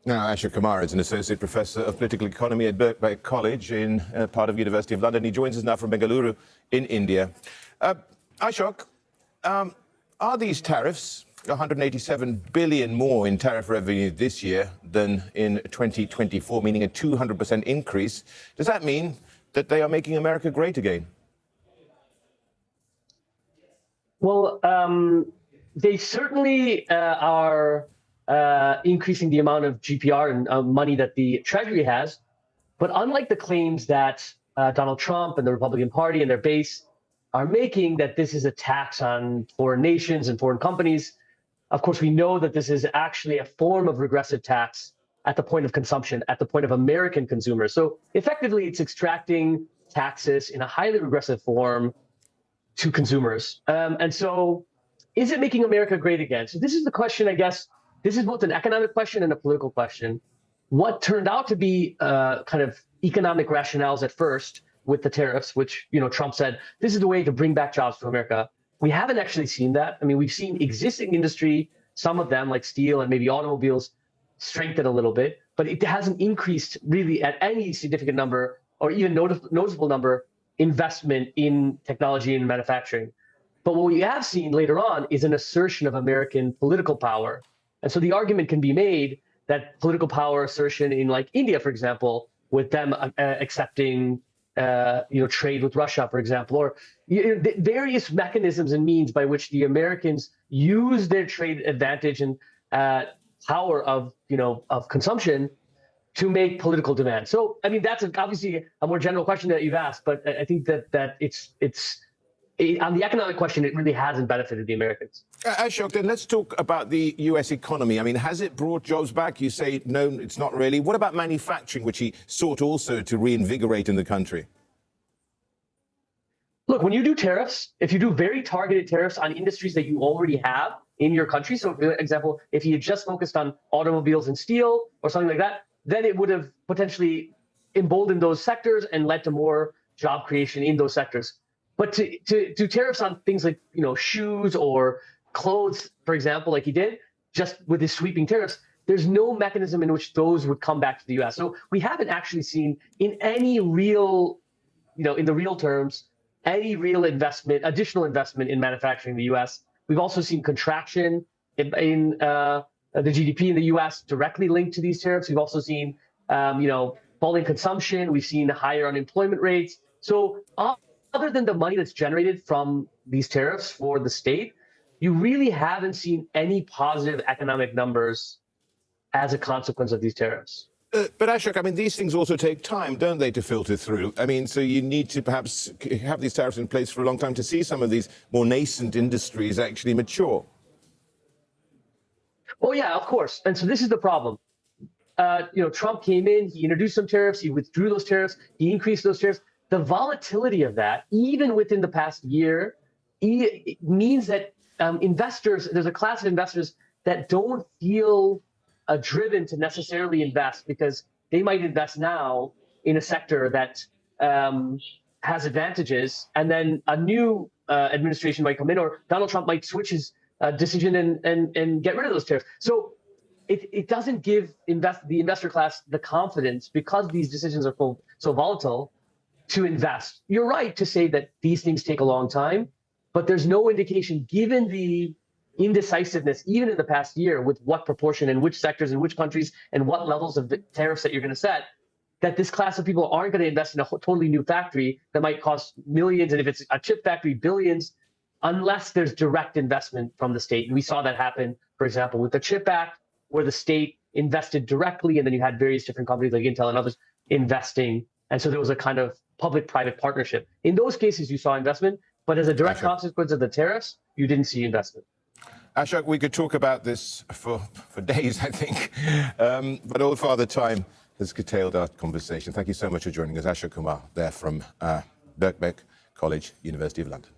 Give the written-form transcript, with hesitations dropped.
Now, Ashok Kumar is an associate professor of political economy at Birkbeck College in part of University of London. He joins us now from Bengaluru in India. Ashok, are these tariffs, 187 billion more in tariff revenue this year than in 2024, meaning a 200% increase, does that mean that they are making America great again? Well, they certainly are increasing the amount of GPR and money that the Treasury has. But unlike the claims that Donald Trump and the Republican Party and their base are making, that this is a tax on foreign nations and foreign companies, of course, we know that this is actually a form of regressive tax at the point of consumption, at the point of American consumers. So effectively, it's extracting taxes in a highly regressive form to consumers. And so is it making America great again? So this is the question, I guess. This is both an economic question and a political question. What turned out to be kind of economic rationales at first with the tariffs, which, Trump said, this is the way to bring back jobs to America. We haven't actually seen that. I mean, we've seen existing industry, some of them like steel and maybe automobiles, strengthen a little bit, but it hasn't increased really at any significant number or even noticeable number investment in technology and manufacturing. But what we have seen later on is an assertion of American political power. And so the argument can be made that political power assertion in like India, for example, with them accepting trade with Russia, for example, or various mechanisms and means by which the Americans use their trade advantage and power of consumption to make political demand. So, I mean, that's obviously a more general question that you've asked, but I think that it's on the economic question, it really hasn't benefited the Americans. Ashok, then let's talk about the U.S. economy. I mean, has it brought jobs back? You say, no, it's not really. What about manufacturing, which he sought also to reinvigorate in the country? Look, when you do tariffs, if you do very targeted tariffs on industries that you already have in your country, so for example, if you had just focused on automobiles and steel or something like that, then it would have potentially emboldened those sectors and led to more job creation in those sectors. But to do tariffs on things like shoes or clothes, for example, like he did, just with his sweeping tariffs, there's no mechanism in which those would come back to the U.S. So we haven't actually seen in any real, in the real terms, any real investment, additional investment in manufacturing in the U.S. We've also seen contraction in the GDP in the U.S. directly linked to these tariffs. We've also seen, falling consumption. We've seen higher unemployment rates. So other than the money that's generated from these tariffs for the state, you really haven't seen any positive economic numbers as a consequence of these tariffs. But Ashok, I mean, these things also take time, don't they, to filter through? I mean, so you need to perhaps have these tariffs in place for a long time to see some of these more nascent industries actually mature. Oh, yeah, of course. And so this is the problem. Trump came in, he introduced some tariffs, he withdrew those tariffs, he increased those tariffs. The volatility of that, even within the past year, means that there's a class of investors that don't feel driven to necessarily invest because they might invest now in a sector that has advantages, and then a new administration might come in, or Donald Trump might switch his decision and get rid of those tariffs. So it doesn't give the investor class the confidence, because these decisions are so volatile, to invest. You're right to say that these things take a long time, but there's no indication, given the indecisiveness, even in the past year, with what proportion and which sectors and which countries and what levels of the tariffs that you're going to set, that this class of people aren't going to invest in a totally new factory that might cost millions, and if it's a chip factory, billions, unless there's direct investment from the state. And we saw that happen, for example, with the CHIP Act, where the state invested directly, and then you had various different companies like Intel and others investing. And so there was a kind of public-private partnership. In those cases, you saw investment, but as a direct consequence of the tariffs, you didn't see investment. Ashok, we could talk about this for days, I think, but all Father Time has curtailed our conversation. Thank you so much for joining us. Ashok Kumar there from Birkbeck College, University of London.